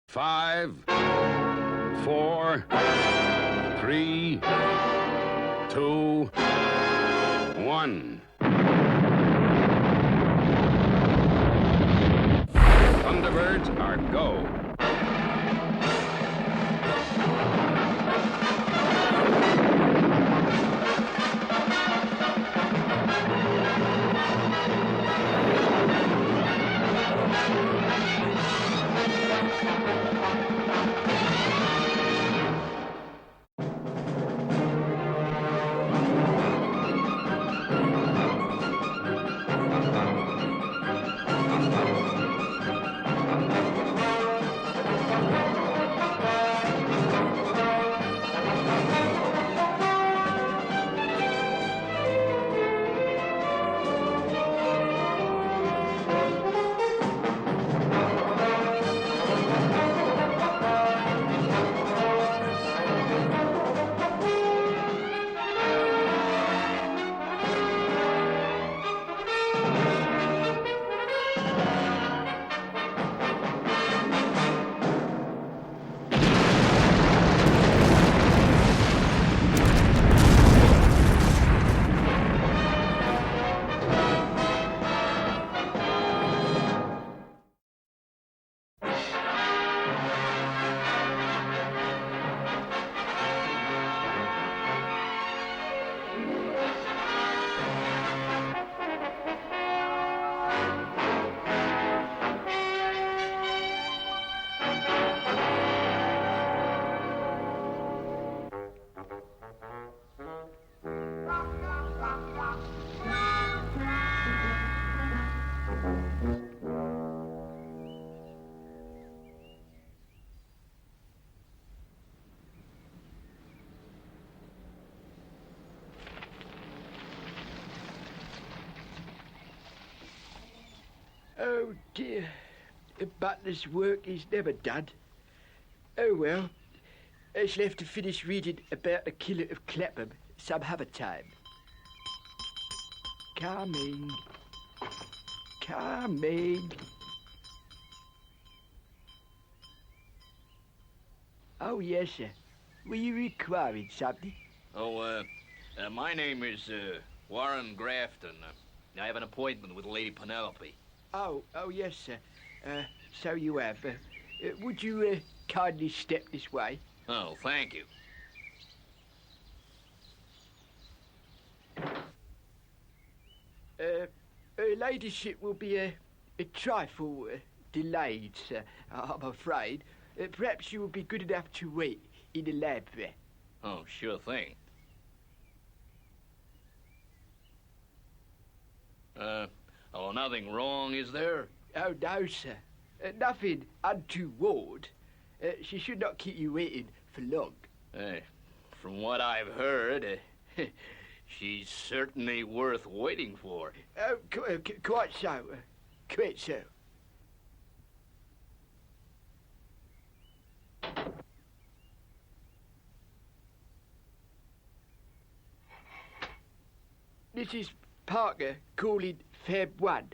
5, 4, 3, 2, 1. Thunderbirds are go. Oh dear, the butler's work is never done. Oh well, I shall have to finish reading about the killer of Clapham some other time. Coming. Coming. Oh yes, sir. Were you requiring something? Oh, my name is, Warren Grafton. I have an appointment with Lady Penelope. Oh yes, sir. So you have. Would you kindly step this way? Oh, thank you. Her ladyship will be a trifle delayed, sir, I'm afraid. Perhaps you will be good enough to wait in the lab there. Oh, sure thing. Oh, nothing wrong, is there? Oh, no, sir. Nothing untoward. She should not keep you waiting for long. From what I've heard, she's certainly worth waiting for. Oh, quite so. Quite so. This is Parker calling Feb 1.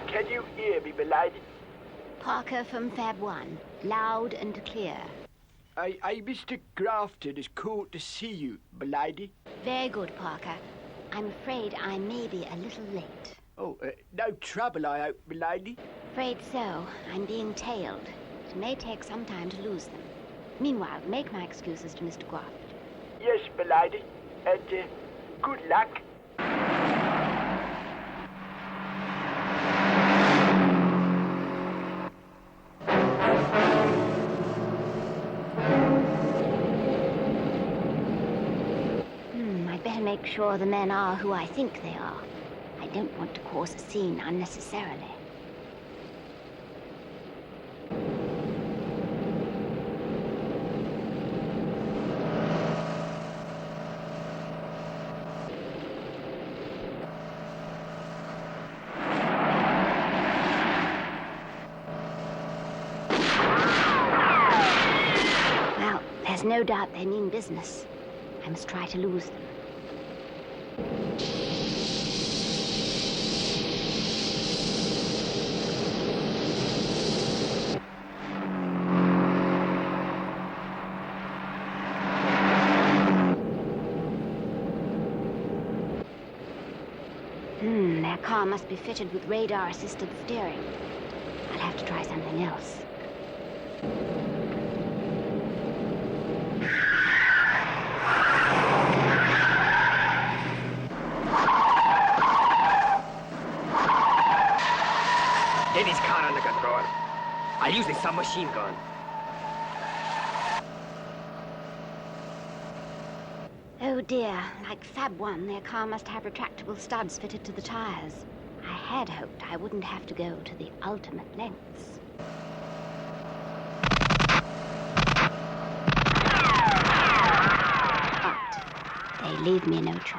Can you hear me, m'lady? Parker from Fab 1, loud and clear. Mr. Grafton has called to see you, m'lady. Very good, Parker. I'm afraid I may be a little late. Oh, no trouble, I hope, m'lady. Afraid so. I'm being tailed. It may take some time to lose them. Meanwhile, make my excuses to Mr. Grafton. Yes, m'lady, and good luck. I'd better make sure the men are who I think they are. I don't want to cause a scene unnecessarily. There's no doubt they mean business. I must try to lose them. car must be fitted with radar-assisted steering. I'll have to try something else. Get his car under control. I'll use the submachine gun. Oh dear, like Fab 1, their car must have retractable studs fitted to the tires. I had hoped I wouldn't have to go to the ultimate lengths. But they leave me no choice.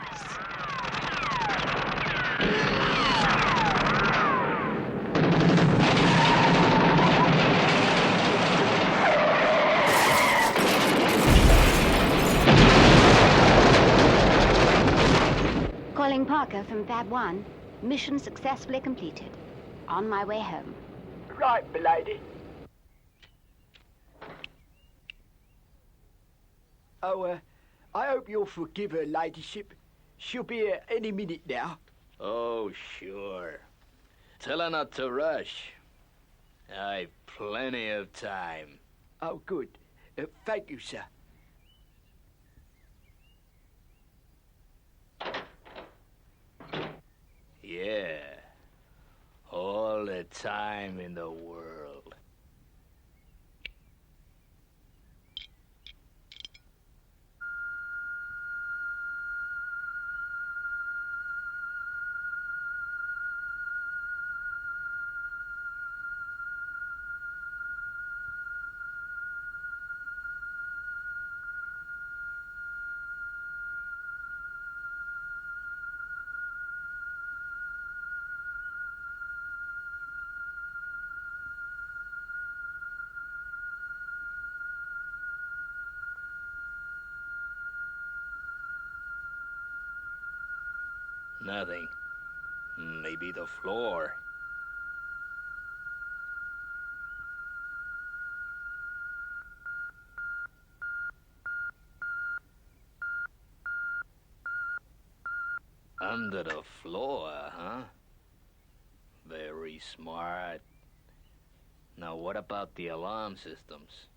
Calling Parker from Fab 1. Mission successfully completed. On my way home. Right, milady. Oh, I hope you'll forgive her ladyship. She'll be here any minute now. Oh, sure. Tell her not to rush. I've plenty of time. Oh, good. Thank you, sir. Yeah. All the time in the world. Nothing. Maybe the floor. Under the floor, huh? Very smart. Now, what about the alarm systems?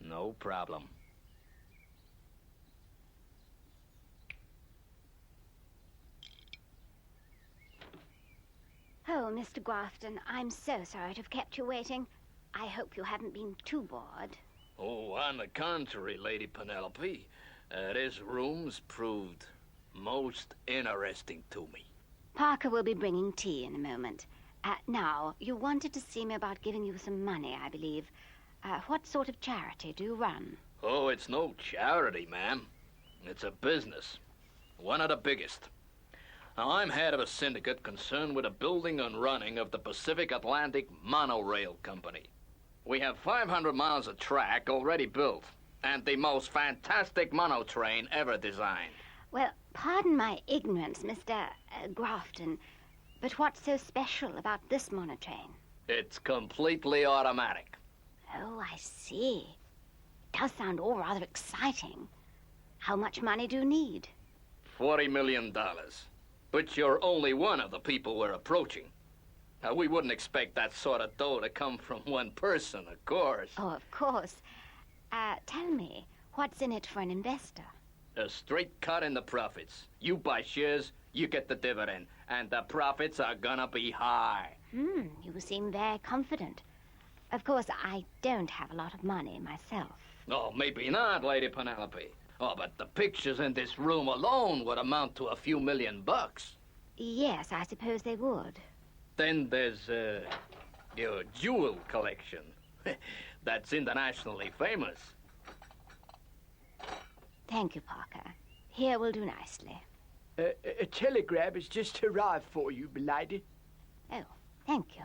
No problem. Oh, Mr. Grafton, I'm so sorry to have kept you waiting. I hope you haven't been too bored. Oh, on the contrary, Lady Penelope. This room's proved most interesting to me. Parker will be bringing tea in a moment. Now, you wanted to see me about giving you some money, I believe. What sort of charity do you run? Oh, it's no charity, ma'am. It's a business. One of the biggest. Now, I'm head of a syndicate concerned with the building and running of the Pacific Atlantic Monorail Company. We have 500 miles of track already built, and the most fantastic monotrain ever designed. Well, pardon my ignorance, Mr. Grafton, but what's so special about this monotrain? It's completely automatic. Oh, I see. Does sound all rather exciting. How much money do you need? $40 million. But you're only one of the people we're approaching. Now, we wouldn't expect that sort of dough to come from one person, of course. Oh, of course. Tell me, what's in it for an investor? A straight cut in the profits. You buy shares, you get the dividend, and the profits are gonna be high. You seem very confident. Of course, I don't have a lot of money myself. Oh, maybe not, Lady Penelope. Oh, but the pictures in this room alone would amount to a few $1,000,000. Yes, I suppose they would. Then there's, your jewel collection. That's internationally famous. Thank you, Parker. Here will do nicely. A telegram has just arrived for you, milady. Oh, thank you.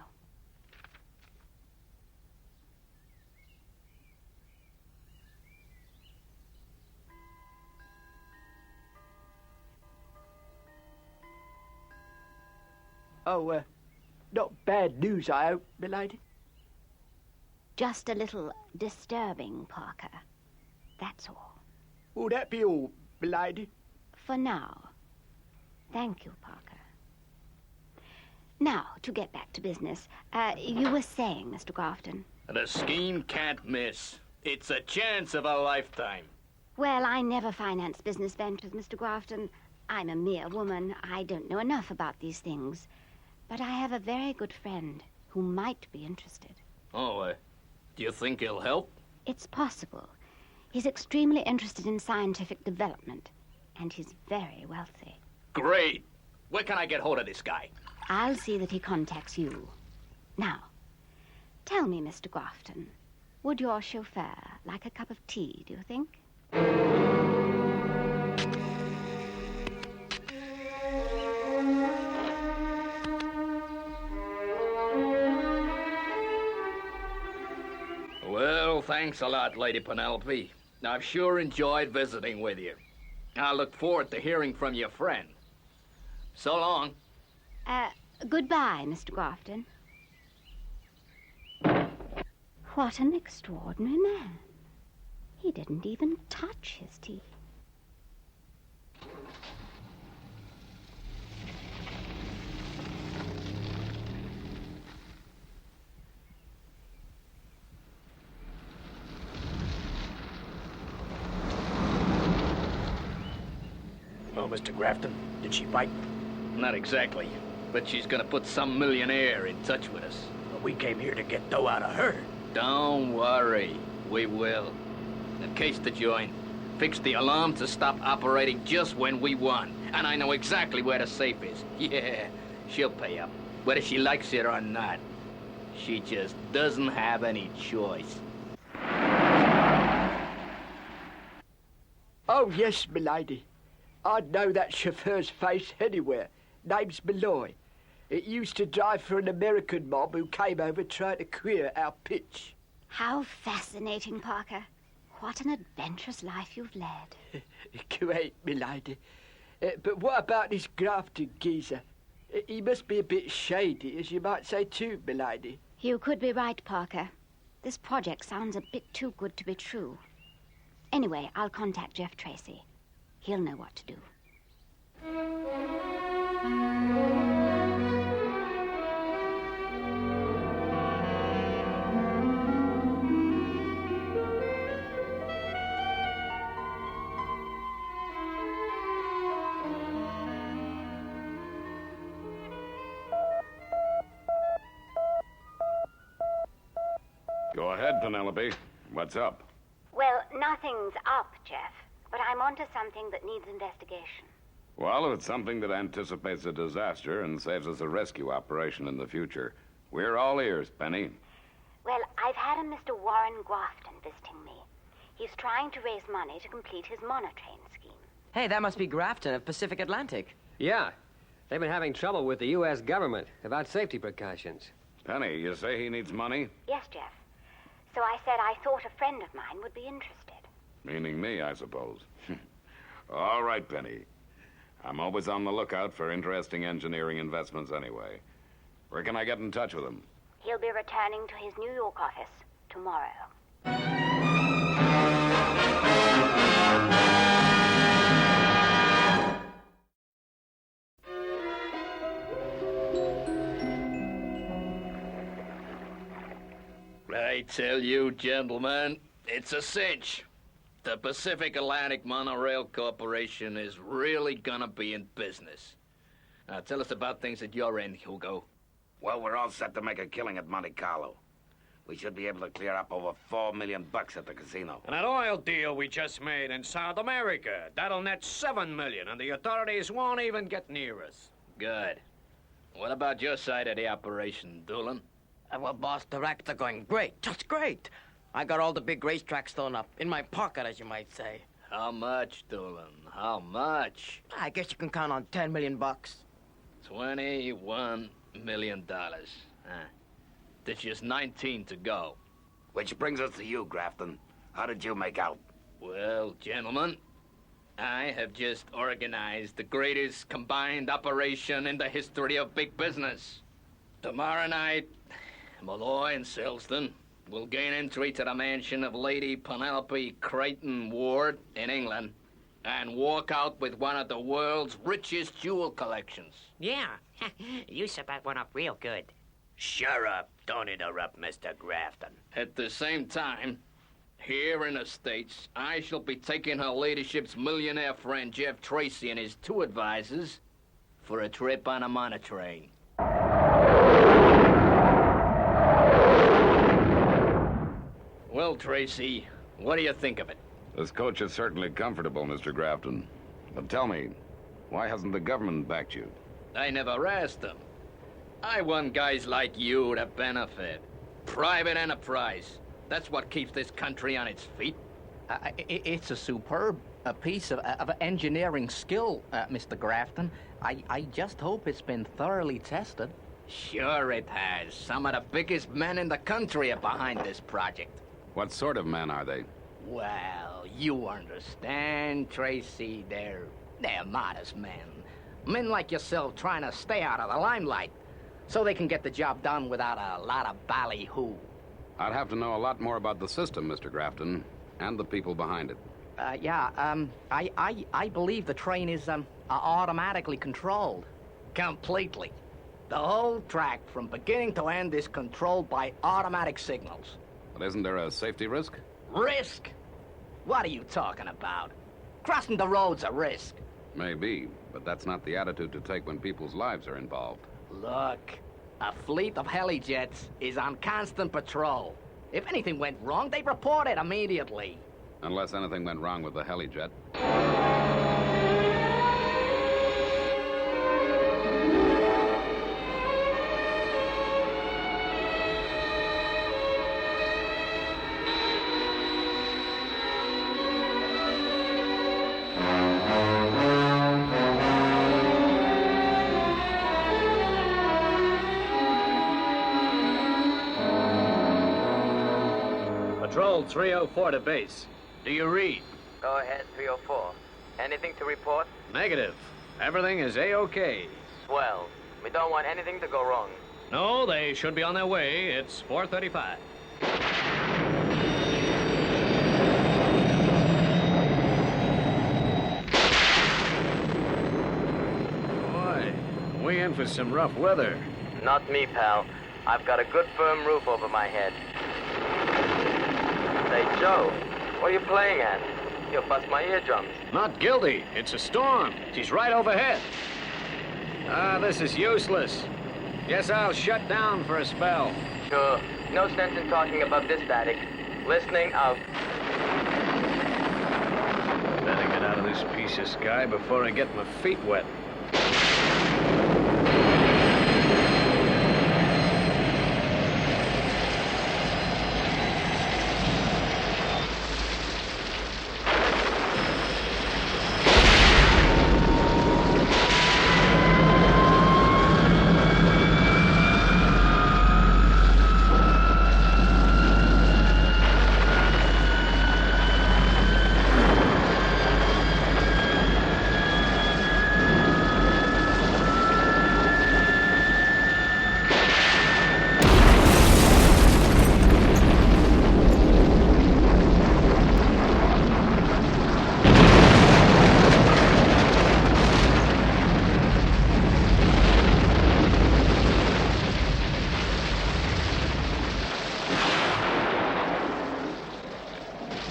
Oh, not bad news, I hope, milady. Just a little disturbing, Parker. That's all. Will that be all, milady. For now. Thank you, Parker. Now, to get back to business, you were saying, Mr. Grafton. The scheme can't miss. It's a chance of a lifetime. Well, I never finance business ventures, Mr. Grafton. I'm a mere woman. I don't know enough about these things. But I have a very good friend who might be interested. Oh, do you think he'll help? It's possible. He's extremely interested in scientific development, and he's very wealthy. Great. Where can I get hold of this guy? I'll see that he contacts you. Now, tell me, Mr. Grafton, would your chauffeur like a cup of tea, do you think? Well, thanks a lot, Lady Penelope. I've sure enjoyed visiting with you. I look forward to hearing from your friend. So long. Goodbye, Mr. Grafton. What an extraordinary man. He didn't even touch his tea. Oh, Mr. Grafton, did she bite? Not exactly, but she's gonna put some millionaire in touch with us. Well, we came here to get dough out of her. Don't worry, we will. In case to join, fix the alarm to stop operating just when we want. And I know exactly where the safe is. Yeah, she'll pay up, whether she likes it or not. She just doesn't have any choice. Oh, yes, milady. I'd know that chauffeur's face anywhere. Name's Malloy. It used to drive for an American mob who came over trying to queer our pitch. How fascinating, Parker. What an adventurous life you've led. Great, milady. But what about this Grafton geezer? He must be a bit shady, as you might say too, milady. You could be right, Parker. This project sounds a bit too good to be true. Anyway, I'll contact Jeff Tracy. He'll know what to do. Go ahead, Penelope. What's up? Well, nothing's up, Jeff. But I'm onto something that needs investigation. Well, if it's something that anticipates a disaster and saves us a rescue operation in the future, we're all ears, Penny. Well, I've had a Mr. Warren Grafton visiting me. He's trying to raise money to complete his monotrain scheme. Hey, that must be Grafton of Pacific Atlantic. Yeah. They've been having trouble with the U.S. government about safety precautions. Penny, you say he needs money? Yes, Jeff. So I said I thought a friend of mine would be interested. Meaning me, I suppose. All right, Penny. I'm always on the lookout for interesting engineering investments anyway. Where can I get in touch with him? He'll be returning to his New York office tomorrow. I tell you, gentlemen, it's a cinch. The Pacific Atlantic Monorail Corporation is really gonna be in business. Now, tell us about things at your end, Hugo. Well, we're all set to make a killing at Monte Carlo. We should be able to clear up over $4 million at the casino. And that oil deal we just made in South America, that'll net $7 million, and the authorities won't even get near us. Good. What about your side of the operation, Doolin? Well, boss, the racks are going great, just great. I got all the big racetracks thrown up, in my pocket, as you might say. How much, Doolin? How much? I guess you can count on $10 million. $21 million. There's just 19 to go. Which brings us to you, Grafton. How did you make out? Well, gentlemen, I have just organized the greatest combined operation in the history of big business. Tomorrow night, Malloy and Silston will gain entry to the mansion of Lady Penelope Creighton Ward in England. And walk out with one of the world's richest jewel collections. Yeah, you set that one up real good. Shut up. Don't interrupt, Mr. Grafton. At the same time, here in the States, I shall be taking her ladyship's millionaire friend Jeff Tracy and his 2 advisors for a trip on a monotrain. Well, Tracy, what do you think of it? This coach is certainly comfortable, Mr. Grafton. But tell me, why hasn't the government backed you? I never asked them. I want guys like you to benefit. Private enterprise. That's what keeps this country on its feet. It's a superb piece of engineering skill, Mr. Grafton. I just hope it's been thoroughly tested. Sure it has. Some of the biggest men in the country are behind this project. What sort of men are they? Well, you understand, Tracy. They're modest men. Men like yourself trying to stay out of the limelight so they can get the job done without a lot of ballyhoo. I'd have to know a lot more about the system, Mr. Grafton, and the people behind it. I believe the train is automatically controlled. Completely. The whole track from beginning to end is controlled by automatic signals. But isn't there a safety risk? Risk? What are you talking about? Crossing the road's a risk. Maybe, but that's not the attitude to take when people's lives are involved. Look, a fleet of heli-jets is on constant patrol. If anything went wrong, they'd report it immediately. Unless anything went wrong with the heli-jet. Patrol 304 to base. Do you read? Go ahead, 304. Anything to report? Negative. Everything is A-OK. Swell. We don't want anything to go wrong. No, they should be on their way. It's 4:35. Boy, we in for some rough weather. Not me, pal. I've got a good firm roof over my head. Say, Joe, what are you playing at? You'll bust my eardrums. Not guilty. It's a storm. She's right overhead. This is useless. Guess I'll shut down for a spell. Sure. No sense in talking above this static. Listening out. Better get out of this piece of sky before I get my feet wet.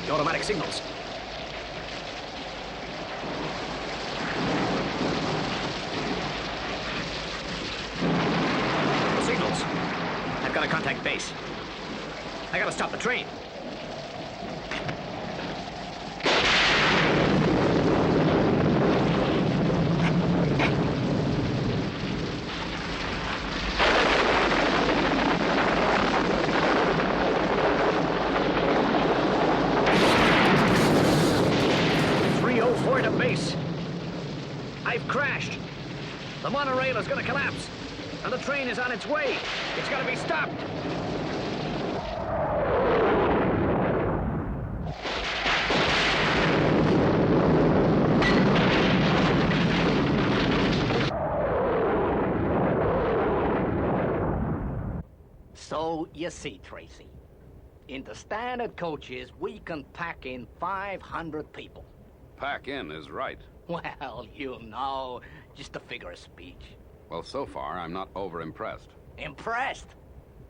Automatic signals. Signals. I've got to contact base. I gotta stop the train. I've crashed. The monorail is going to collapse, and the train is on its way. It's got to be stopped. So, you see, Tracy, in the standard coaches, we can pack in 500 people. pack in is right. Well, you know, just a figure of speech. Well, so far, I'm not over-impressed. Impressed?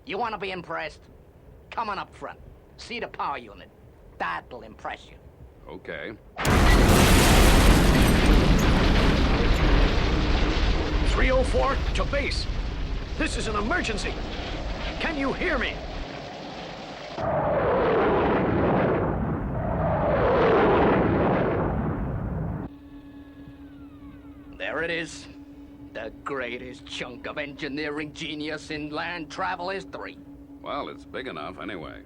You want to be impressed? Come on up front. See the power unit. That'll impress you. Okay. 304 to base. This is an emergency. Can you hear me? There it is. The greatest chunk of engineering genius in land travel history. Well, it's big enough anyway.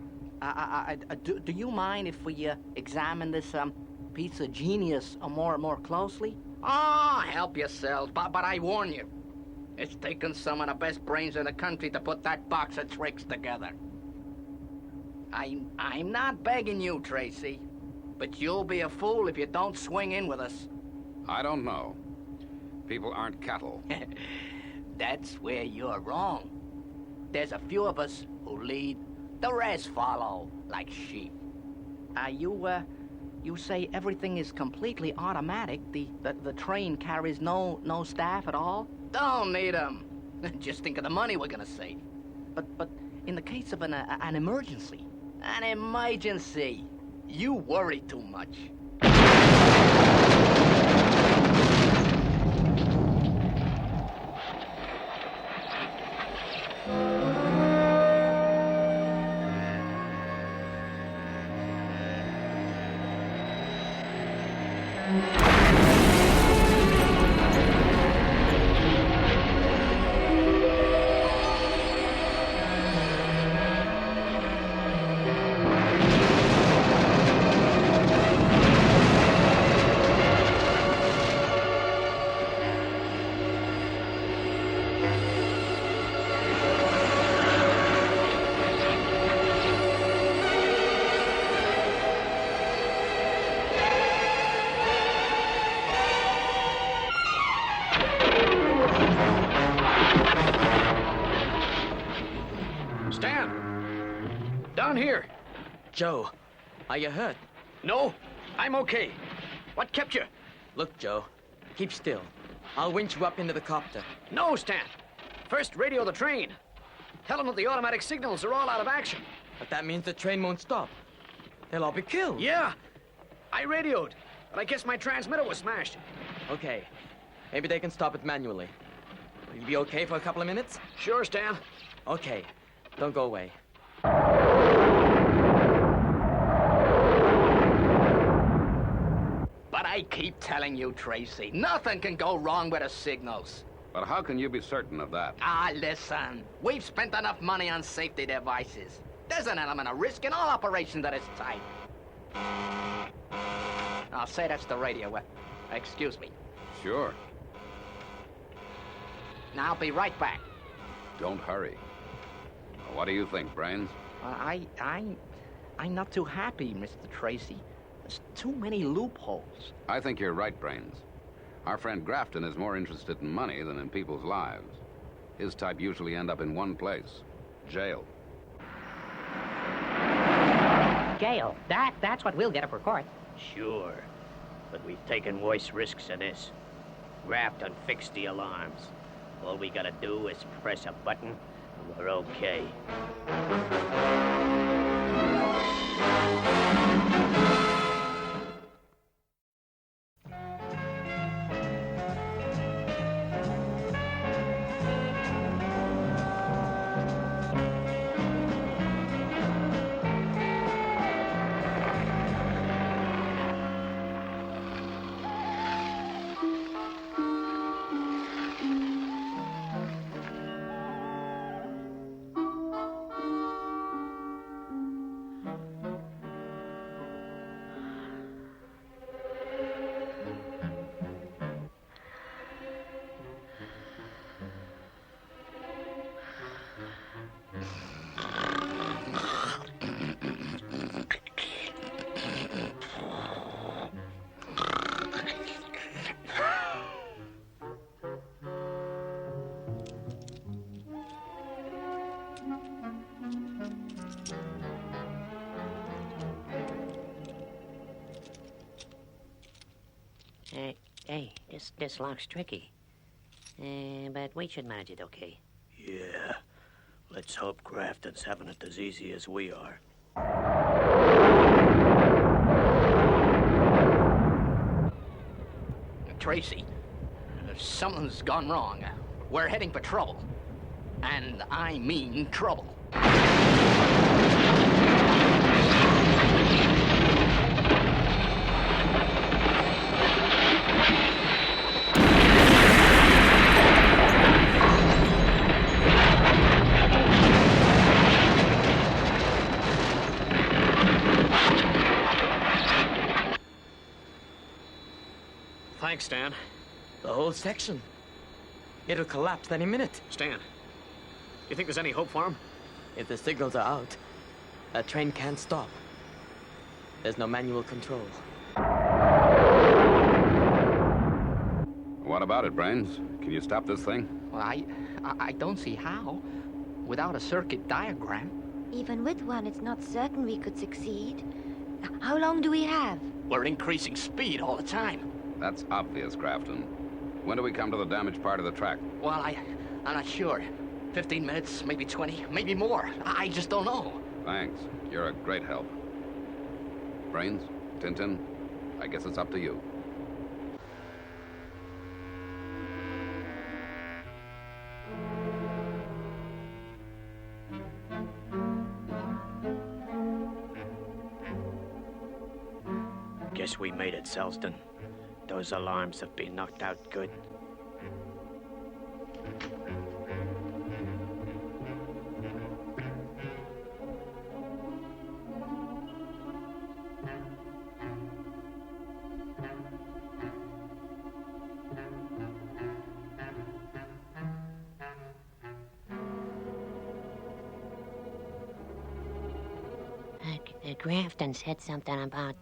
Do you mind if we examine this piece of genius more closely? Ah, help yourselves, but I warn you. It's taken some of the best brains in the country to put that box of tricks together. I'm not begging you, Tracy, but you'll be a fool if you don't swing in with us. I don't know. People aren't cattle. That's where you're wrong. There's a few of us who lead, the rest follow, like sheep. You say everything is completely automatic. The train carries no staff at all? Don't need them. Just think of the money we're gonna save. But in the case of an emergency. An emergency. You worry too much. Down here. Joe, are you hurt? No, I'm okay. What kept you? Look, Joe, keep still. I'll winch you up into the copter. No, Stan. First, radio the train. Tell them that the automatic signals are all out of action. But that means the train won't stop. They'll all be killed. Yeah, I radioed, but I guess my transmitter was smashed. Okay, maybe they can stop it manually. Will you be okay for a couple of minutes? Sure, Stan. Okay, don't go away. But I keep telling you, Tracy, nothing can go wrong with the signals. But how can you be certain of that? Ah, listen. We've spent enough money on safety devices. There's an element of risk in all operations at this type. I'll say that's the radio. Excuse me. Sure. Now, I'll be right back. Don't hurry. What do you think, Brains? I'm not too happy, Mr. Tracy. There's too many loopholes. I think you're right, Brains. Our friend Grafton is more interested in money than in people's lives. His type usually end up in one place, jail. Jail. That's what we'll get if we're caught. Sure, but we've taken worse risks than this. Grafton fixed the alarms. All we gotta do is press a button, and we're okay. Hey, this lock's tricky. But we should manage it okay. Yeah. Let's hope Grafton's having it as easy as we are. Tracy, something's gone wrong. We're heading for trouble. And I mean trouble. Thanks, Stan. The whole section. It'll collapse any minute. Stan, you think there's any hope for him? If the signals are out, that train can't stop. There's no manual control. What about it, Brains? Can you stop this thing? Well, I don't see how. Without a circuit diagram. Even with one, it's not certain we could succeed. How long do we have? We're increasing speed all the time. That's obvious, Grafton. When do we come to the damaged part of the track? Well, I'm not sure. 15 minutes, maybe 20, maybe more. I just don't know. Thanks. You're a great help. Brains, Tintin, I guess it's up to you. Guess we made it, Selston. Those alarms have been knocked out good. Grafton said something about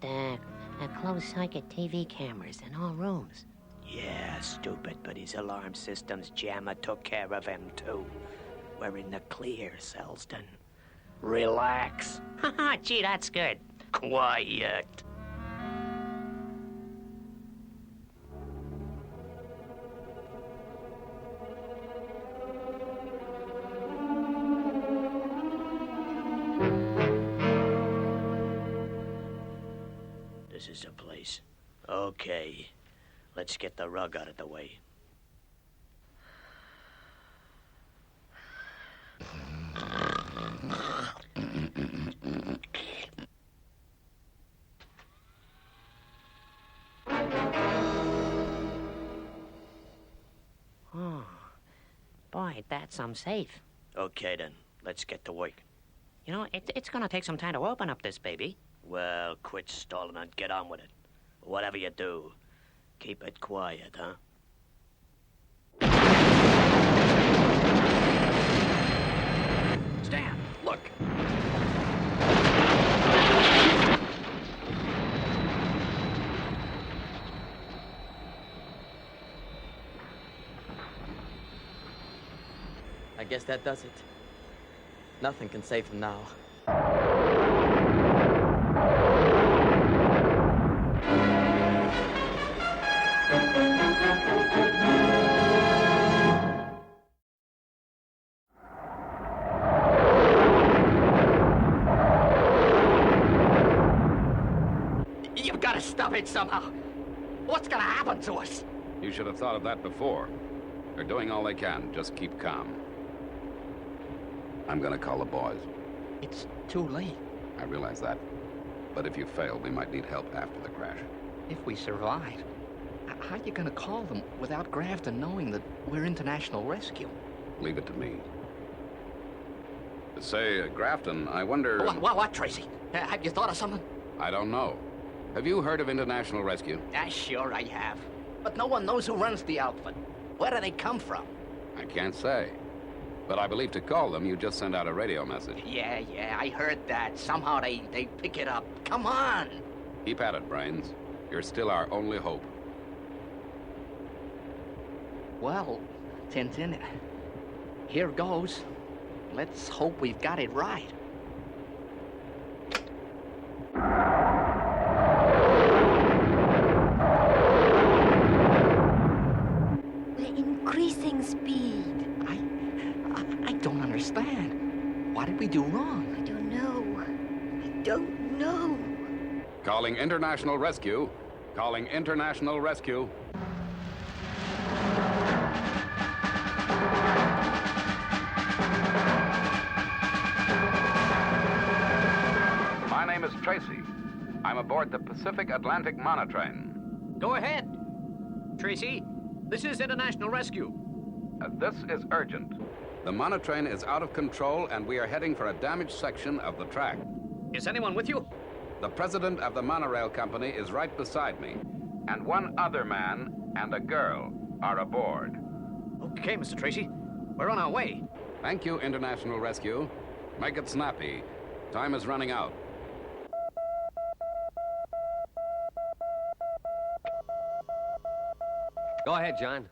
closed-circuit TV cameras in all rooms. Yeah, stupid, but his alarm system's jammer took care of him, too. We're in the clear, Selston. Relax. Haha, gee, that's good. Quiet. This is the place. Okay. Let's get the rug out of the way. Oh, boy, that's safe. Okay, then. Let's get to work. You know, it's gonna take some time to open up this baby. Well, quit stalling and get on with it. Whatever you do, keep it quiet, huh? Stan, look. I guess that does it. Nothing can save him now. You've got to stop it somehow. What's gonna happen to us? You should have thought of that before. They're doing all they can. Just keep calm. I'm gonna call the boys. It's too late. I realize that. But if you fail, we might need help after the crash. If we survive, how are you gonna call them without Grafton knowing that we're international rescue? Leave it to me. Say, Grafton, I wonder... What, Tracy? Have you thought of something? I don't know. Have you heard of International Rescue? Sure I have. But no one knows who runs the outfit. Where do they come from? I can't say. But I believe to call them, you just send out a radio message. Yeah, I heard that. Somehow they pick it up. Come on! Keep at it, Brains. You're still our only hope. Well, Tintin, here goes. Let's hope we've got it right. We're increasing speed. I don't understand. What did we do wrong? I don't know. I don't know. Calling International Rescue. Calling International Rescue. My name is Tracy. I'm aboard the Pacific Atlantic monotrain. Go ahead. Tracy, this is International Rescue. This is urgent. The monotrain is out of control and we are heading for a damaged section of the track. Is anyone with you? The president of the monorail company is right beside me. And one other man and a girl are aboard. Okay, Mr. Tracy. We're on our way. Thank you, International Rescue. Make it snappy. Time is running out. Go ahead, John.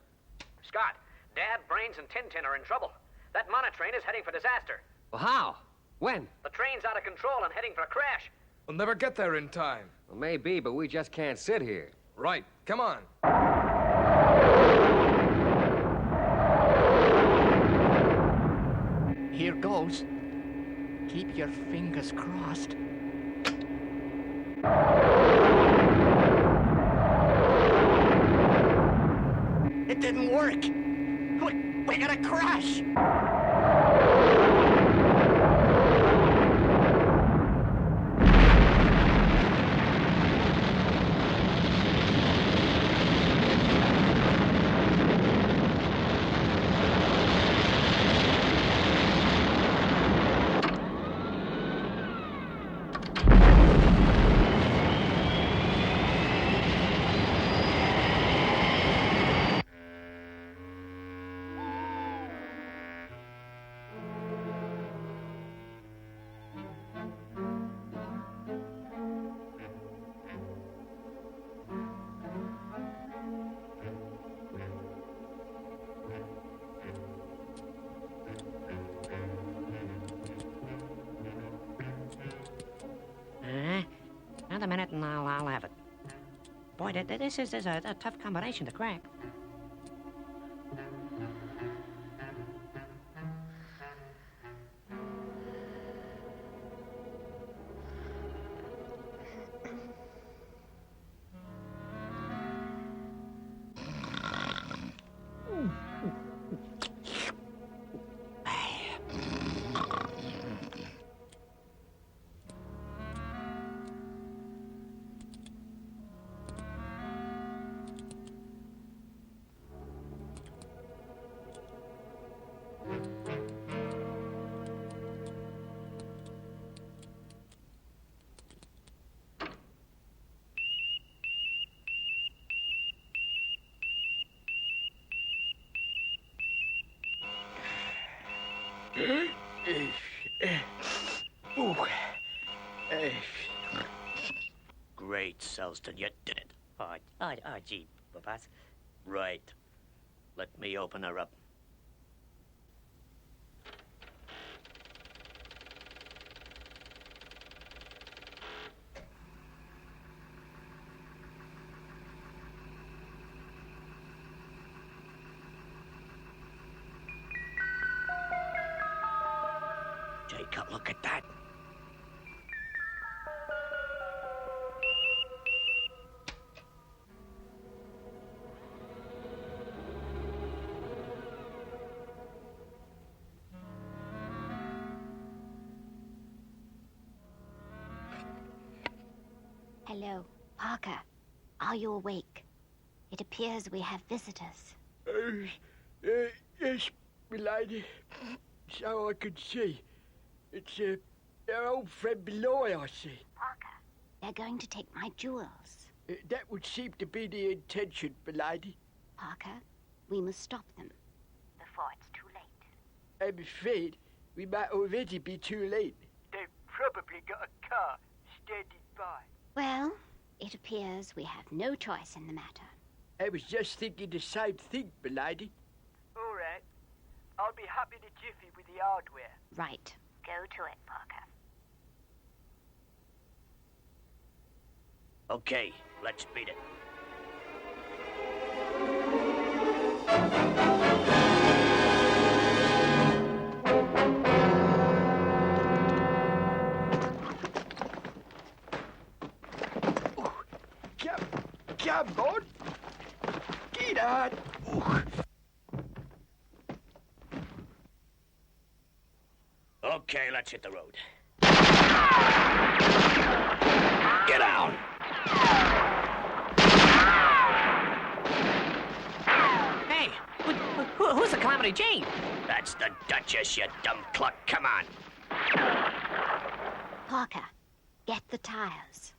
Scott, Dad, Brains, and Tintin are in trouble. That monotrain is heading for disaster. Well, how? When? The train's out of control and heading for a crash. We'll never get there in time. Well, maybe, but we just can't sit here. Right. Come on. Here goes. Keep your fingers crossed. It didn't work. We're gonna crash. Another minute and I'll have it. Boy, this is a tough combination to crack. Great, Selston, you did it. Oh, gee, boss. Right. Let me open her up. Jacob, look at that. Hello, Parker. Are you awake? It appears we have visitors. Yes, milady. So I can see. It's our old friend below, I see. Parker, they're going to take my jewels. That would seem to be the intention, milady. Parker, we must stop them before it's too late. I'm afraid we might already be too late. They've probably got a car standing by. Well, it appears we have no choice in the matter. I was just thinking the same thing, milady. All right. I'll be happy to jiffy with the hardware. Right. Go to it, Parker. Okay, let's beat it. Come on. Get on. Okay, let's hit the road. Get down! Hey, who's the Calamity Jane? That's the Duchess, you dumb cluck. Come on. Parker, get the tires.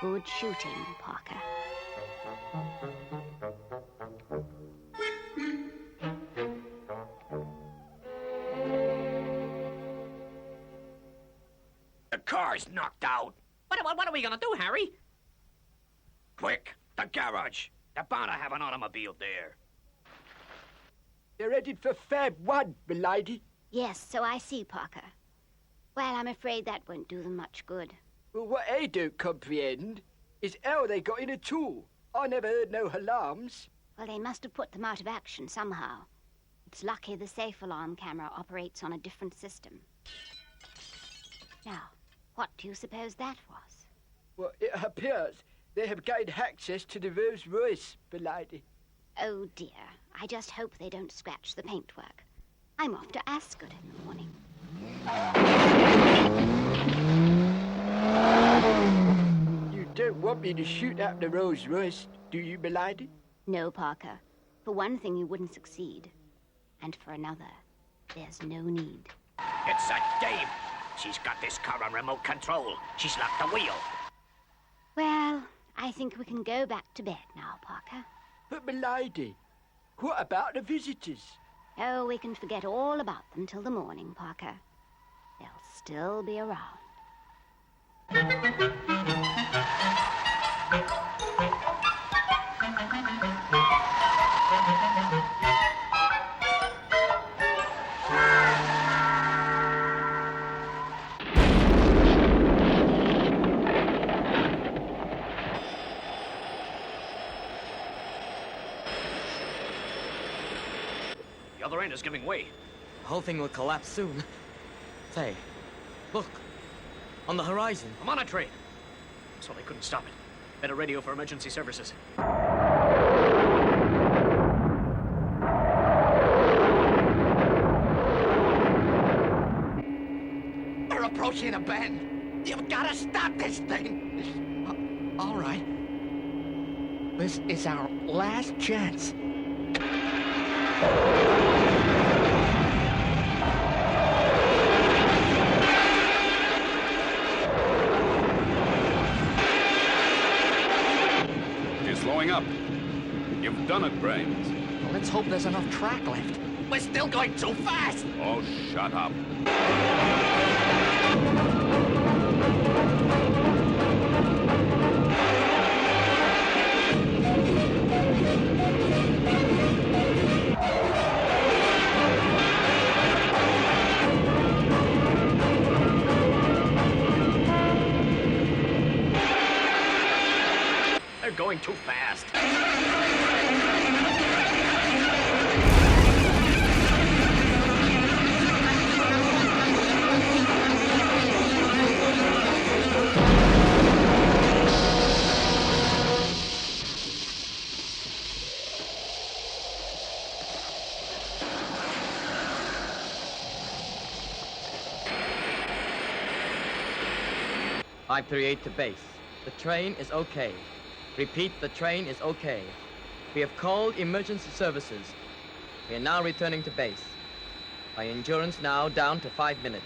Good shooting, Parker. The car's knocked out. What are we gonna do, Harry? Quick, the garage. They're bound to have an automobile there. They're headed for Fab 1, milady. Yes, so I see, Parker. Well, I'm afraid that won't do them much good. Well, what I don't comprehend is how they got in at all. I never heard no alarms. Well, they must have put them out of action somehow. It's lucky the safe alarm camera operates on a different system. Now, what do you suppose that was? Well, it appears they have gained access to the Rolls Royce, milady. Oh, dear. I just hope they don't scratch the paintwork. I'm off to Ascot in the morning. You don't want me to shoot up the Rolls Royce, do you, milady? No, Parker. For one thing, you wouldn't succeed. And for another, there's no need. It's a dame. She's got this car on remote control. She's locked the wheel. Well, I think we can go back to bed now, Parker. But, milady, what about the visitors? Oh, we can forget all about them till the morning, Parker. They'll still be around. The other end is giving way. The whole thing will collapse soon. Say, look. On the horizon. I'm on a train. So they couldn't stop it. Better radio for emergency services. We're approaching a bend. You've got to stop this thing. All right. This is our last chance. You're slowing up. You've done it, Brains. Well, let's hope there's enough track left. We're still going too fast. Oh, shut up. They're going too fast. Five 38 to base. The train is okay. Repeat, the train is okay. We have called emergency services. We are now returning to base. My endurance now down to 5 minutes.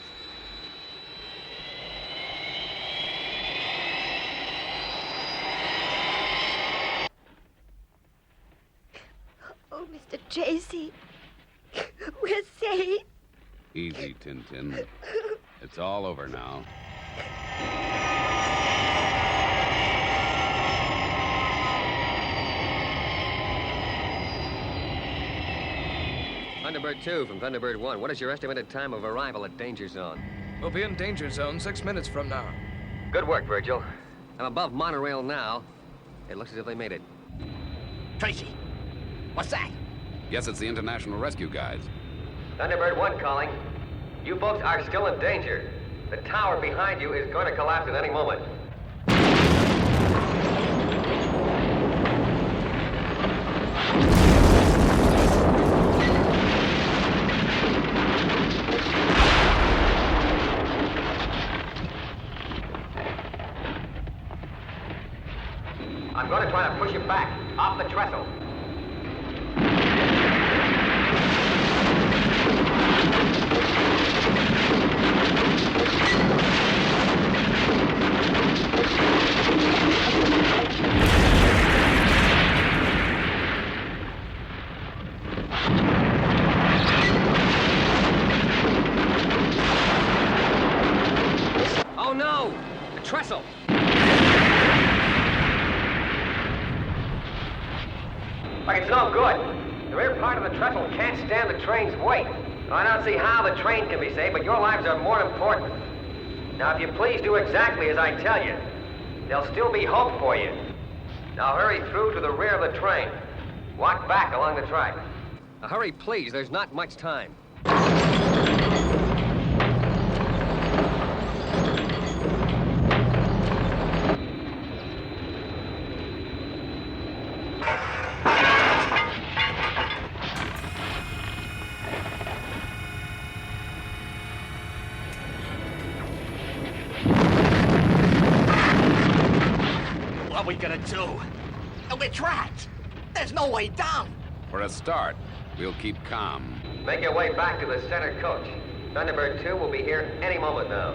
Oh, Mr. Tracy, we're safe. Easy, Tintin. It's all over now. Thunderbird 2 from Thunderbird 1. What is your estimated time of arrival at Danger Zone? We'll be in danger zone 6 minutes from now. Good work, Virgil. I'm above monorail now. It looks as if they made it. Tracy, what's that? Yes, it's the International Rescue Guys. Thunderbird 1 calling. You folks are still in danger. The tower behind you is going to collapse at any moment. I'm going to try to push it back, off the trestle. Oh no! The trestle! Like it's no good. The rear part of the trestle can't stand the train's weight. I don't see how the train can be saved, but your lives are more important. Now, if you please do exactly as I tell you, there'll still be hope for you. Now hurry through to the rear of the train. Walk back along the track. Now, hurry, please. There's not much time. What are we gonna do? We're trapped. There's no way down. For a start, we'll keep calm. Make your way back to the center coach. Thunderbird 2 will be here any moment now.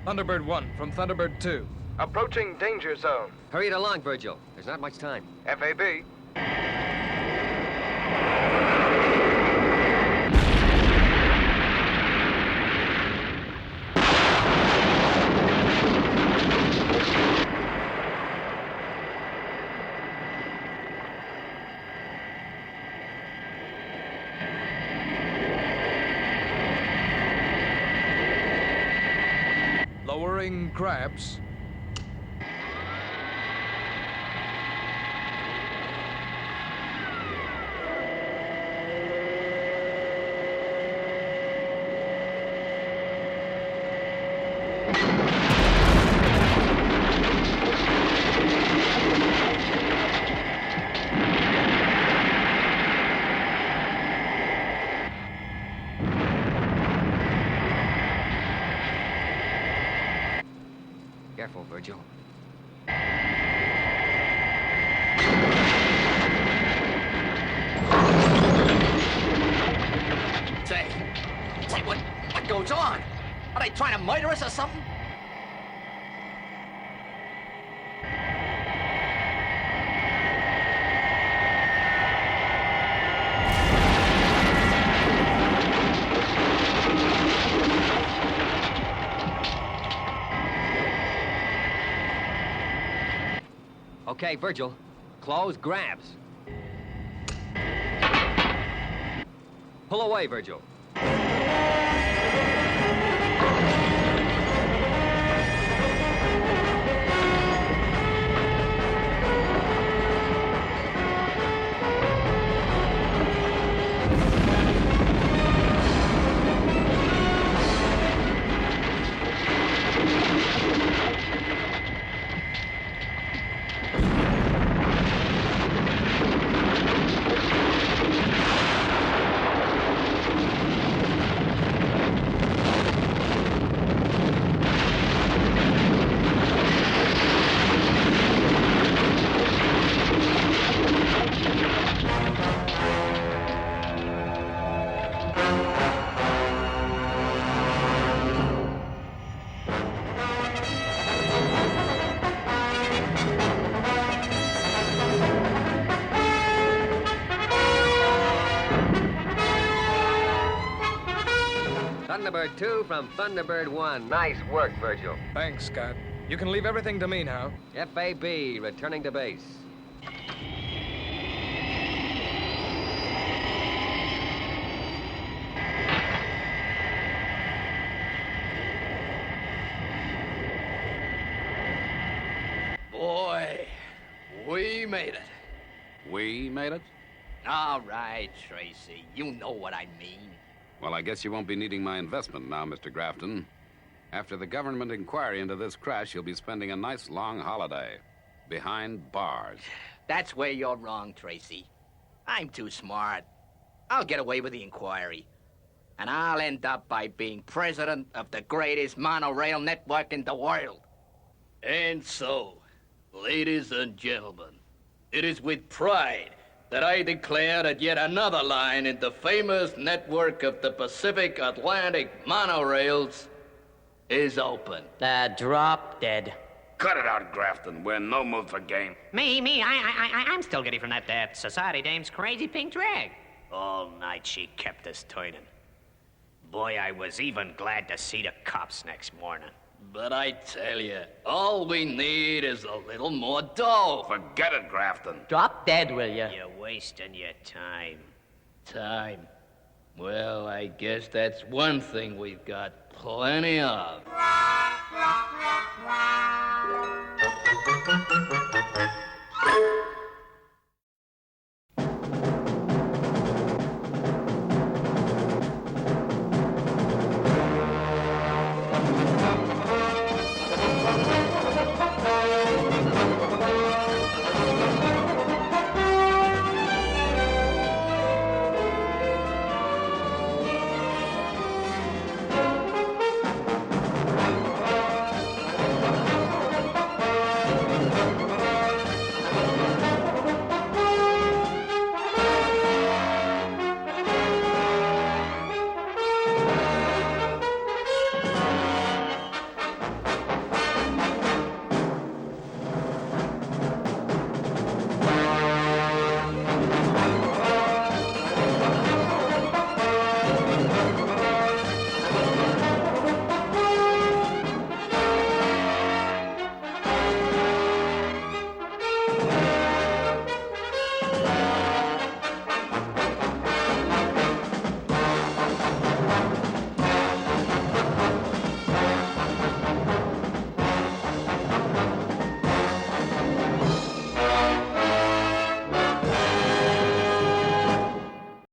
Thunderbird 1 from Thunderbird 2. Approaching danger zone. Hurry it along, Virgil. There's not much time. FAB. Lowering crabs. Careful, Virgil. Say, what goes on? Are they trying to murder us or something? Okay, Virgil. Close grabs. Pull away, Virgil. Thunderbird 2 from Thunderbird 1. Nice work, Virgil. Thanks, Scott. You can leave everything to me now. FAB, returning to base. made it. We made it? All right, Tracy. You know what I mean. Well, I guess you won't be needing my investment now, Mr. Grafton. After the government inquiry into this crash, you'll be spending a nice long holiday. Behind bars. That's where you're wrong, Tracy. I'm too smart. I'll get away with the inquiry. And I'll end up by being president of the greatest monorail network in the world. And so, ladies and gentlemen, it is with pride that I declare that yet another line in the famous network of the Pacific Atlantic monorails is open. Drop dead. Cut it out, Grafton. We're in no mood for game. I'm still giddy from that society dame's crazy pink drag. All night she kept us turning. Boy, I was even glad to see the cops next morning. But I tell you, all we need is a little more dough. Forget it, Grafton. Drop dead, will you? You're wasting your time. Time? Well, I guess that's one thing we've got plenty of.